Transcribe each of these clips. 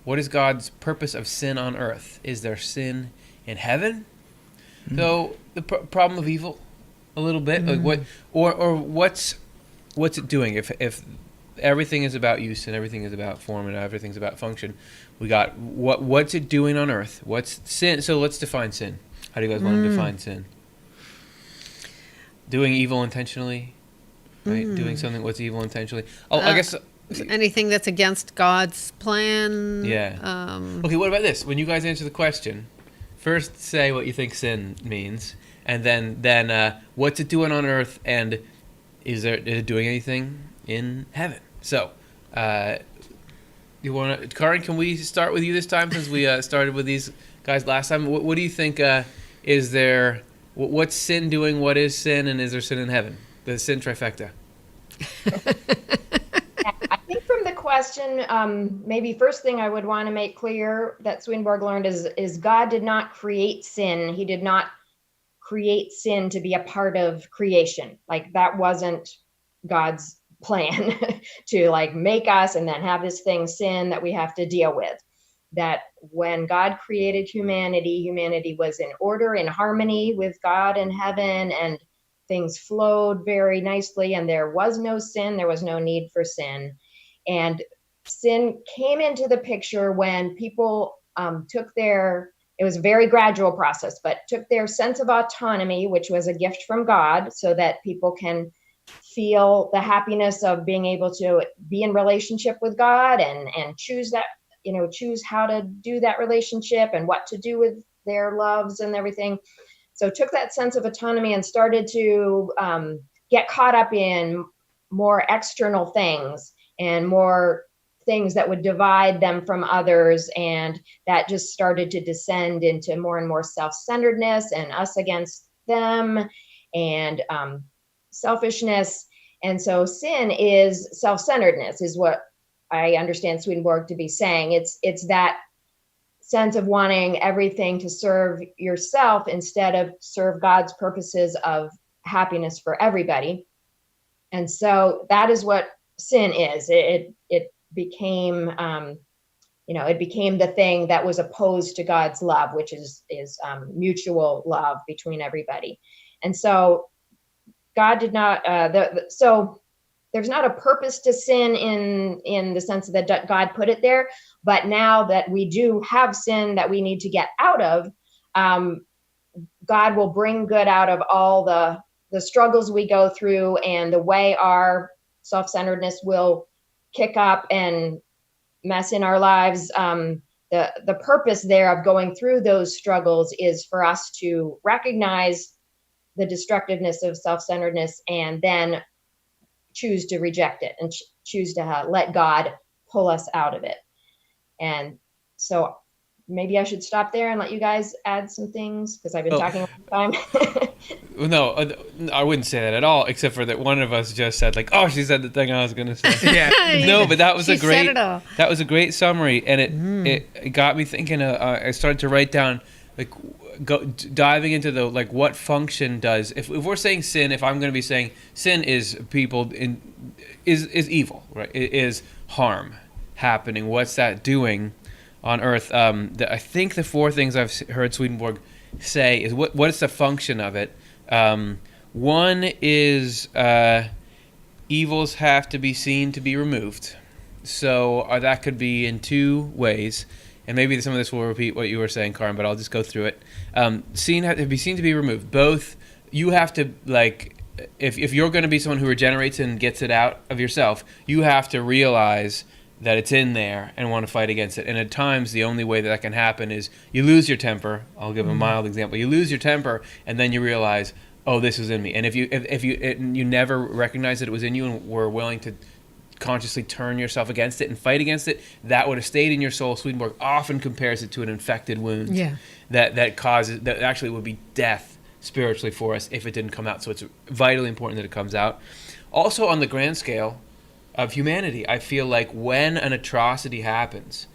what is God's purpose of sin on earth? Is there sin in heaven? So the problem of evil, a little bit, like what, or what's it doing? If everything is about use and everything is about form and everything's about function, we got what's it doing on earth? What's sin? So let's define sin. How do you guys want to define sin? Doing evil intentionally, right? Doing something what's evil intentionally. I guess anything that's against God's plan. Yeah. Okay. What about this? When you guys answer the question, first say what you think sin means, and then what's it doing on earth, and is it doing anything in heaven? So, you want to, Karin? Can we start with you this time since we started with these guys last time? What do you think? Is there what's sin doing? What is sin, and is there sin in heaven? The sin trifecta. I think from the question, maybe first thing I would want to make clear that Swedenborg learned is God did not create sin. He did not create sin to be a part of creation. Like that wasn't God's plan to like make us and then have this thing sin that we have to deal with. That when God created humanity was in order, in harmony with God in heaven, and things flowed very nicely, and there was no sin, there was no need for sin. And sin came into the picture when people it was a very gradual process, but took their sense of autonomy, which was a gift from God, so that people can feel the happiness of being able to be in relationship with God and choose that, choose how to do that relationship and what to do with their loves and everything. So took that sense of autonomy and started to get caught up in more external things and more things that would divide them from others. And that just started to descend into more and more self-centeredness and us against them and selfishness. And so sin is self-centeredness, is what I understand Swedenborg to be saying. It's that sense of wanting everything to serve yourself instead of serve God's purposes of happiness for everybody. And so that is what sin is. It became, it became the thing that was opposed to God's love, which is mutual love between everybody. And so God did not, so there's not a purpose to sin in the sense that God put it there, but now that we do have sin that we need to get out of, God will bring good out of all the struggles we go through, and the way our self-centeredness will kick up and mess in our lives. The purpose there of going through those struggles is for us to recognize the destructiveness of self-centeredness and then choose to reject it and choose to let God pull us out of it. And so maybe I should stop there and let you guys add some things because I've been talking a long time. No, I wouldn't say that at all, except for that one of us just said like, "Oh, she said the thing I was going to say." Yeah. No, but that was She said it all. that was a great summary, and it got me thinking. I started to write down like diving into the like what function does if we're saying sin. If I'm going to be saying sin is is evil, right? It is harm happening. What's that doing on earth? I think the four things I've heard Swedenborg say is what is the function of it. One is evils have to be seen to be removed. So that could be in two ways, and maybe some of this will repeat what you were saying, Karin, but I'll just go through it. Seen to be removed. Both you have to like if you're going to be someone who regenerates and gets it out of yourself, you have to realize that it's in there and want to fight against it. And at times, the only way that can happen is you lose your temper. I'll give a mild example. You lose your temper, and then you realize, oh, this is in me. And if you never recognized that it was in you and were willing to consciously turn yourself against it and fight against it, that would have stayed in your soul. Swedenborg often compares it to an infected wound that actually would be death spiritually for us if it didn't come out. So it's vitally important that it comes out. Also, on the grand scale of humanity, I feel like when an atrocity happens,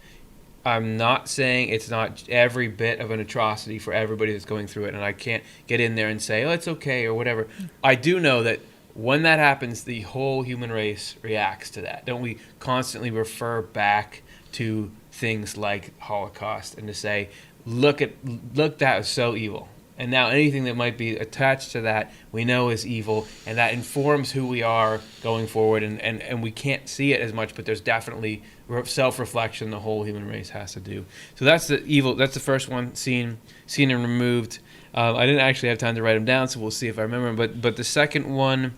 I'm not saying it's not every bit of an atrocity for everybody that's going through it, and I can't get in there and say, oh, it's okay or whatever. I do know that when that happens, the whole human race reacts to that. Don't we constantly refer back to things like Holocaust and to say, look, that was so evil. And now anything that might be attached to that, we know is evil, and that informs who we are going forward. And we can't see it as much, but there's definitely self-reflection the whole human race has to do. So that's the evil. That's the first one, seen and removed. I didn't actually have time to write them down, so we'll see if I remember. But the second one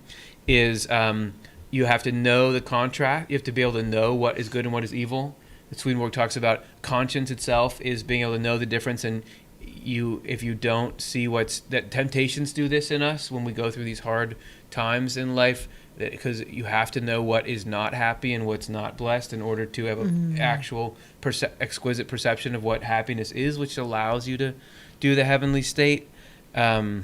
is you have to know the contrast. You have to be able to know what is good and what is evil. Swedenborg talks about conscience itself is being able to know the difference, and if you don't see that temptations do this in us when we go through these hard times in life, because you have to know what is not happy and what's not blessed in order to have an actual exquisite perception of what happiness is, which allows you to do the heavenly state. Evil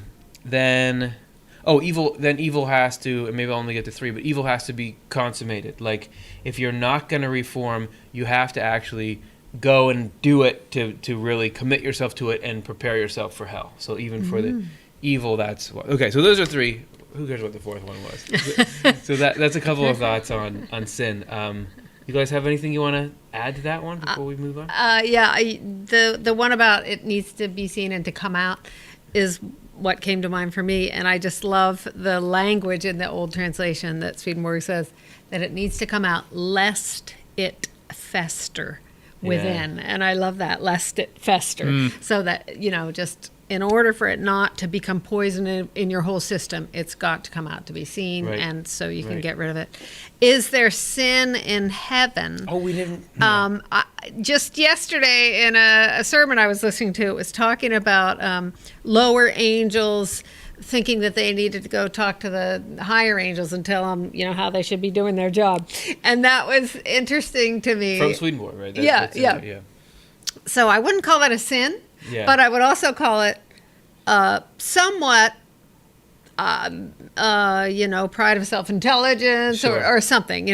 has to, and maybe I'll only get to 3, but evil has to be consummated. Like, if you're not going to reform, you have to actually go and do it to really commit yourself to it and prepare yourself for hell. So even for the evil, that's okay. So those are 3. Who cares what the 4th one was? So that's a couple of thoughts on sin. You guys have anything you want to add to that one before we move on? The one about it needs to be seen and to come out is what came to mind for me, and I just love the language in the old translation that Swedenborg says that it needs to come out lest it fester within. Yeah. And I love that, lest it fester. So that, just in order for it not to become poison in your whole system, it's got to come out to be seen, right. And so you can get rid of it. Is there sin in heaven? Oh, we didn't. Just yesterday in a sermon I was listening to, it was talking about lower angels thinking that they needed to go talk to the higher angels and tell them, how they should be doing their job. And that was interesting to me. From Swedenborg, right? Yeah. So I wouldn't call that a sin, but I would also call it somewhat, pride of self-intelligence, sure. or something,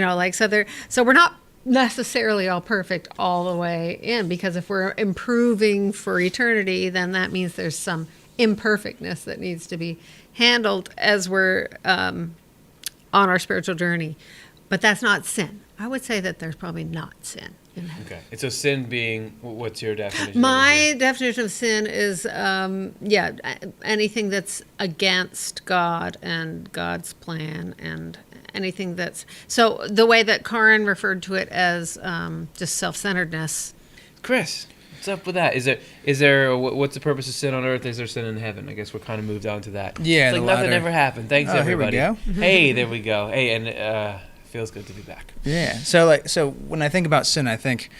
so we're not necessarily all perfect all the way in, because if we're improving for eternity, then that means there's some imperfectness that needs to be handled as we're on our spiritual journey. But that's not sin. I would say that there's probably not sin in heaven. Okay. And so sin being, what's your definition? My definition of sin is, anything that's against God and God's plan, and anything that's... So the way that Karin referred to it as just self-centeredness. Chris, what's up with that? Is there what's the purpose of sin on earth? Is there sin in heaven? I guess we're kind of moved on to that. Yeah, it's like nothing ever happened. Thanks, everybody. Here we go. Hey, there we go. Hey, and feels good to be back. Yeah. So when I think about sin, I think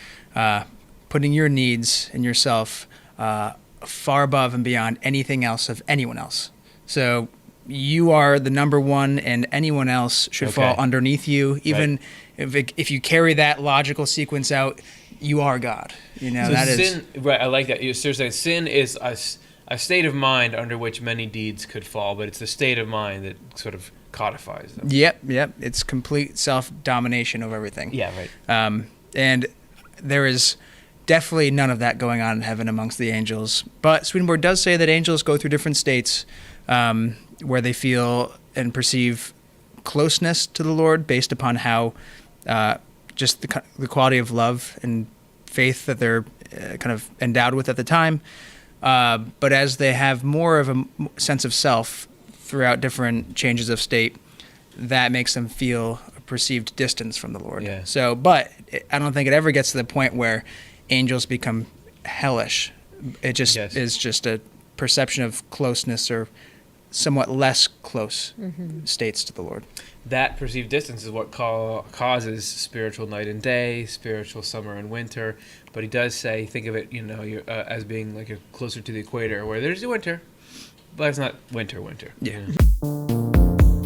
putting your needs and yourself far above and beyond anything else of anyone else. So you are the number one, and anyone else should fall underneath you. Even if you carry that logical sequence out, you are God. So that sin, is right. I like that. You're saying sin is a state of mind under which many deeds could fall, but it's the state of mind that sort of codifies them. Yep. It's complete self-domination of everything. Yeah, right. And there is definitely none of that going on in heaven amongst the angels. But Swedenborg does say that angels go through different states where they feel and perceive closeness to the Lord based upon how just the quality of love and faith that they're kind of endowed with at the time. But as they have more of a sense of self throughout different changes of state, that makes them feel a perceived distance from the Lord. Yeah. So, but I don't think it ever gets to the point where angels become hellish. It just is just a perception of closeness or somewhat less close states to the Lord. That perceived distance is what causes spiritual night and day, spiritual summer and winter. But he does say, think of it, you're, as being like you're closer to the equator, where there's the winter, but it's not winter. Yeah. You know?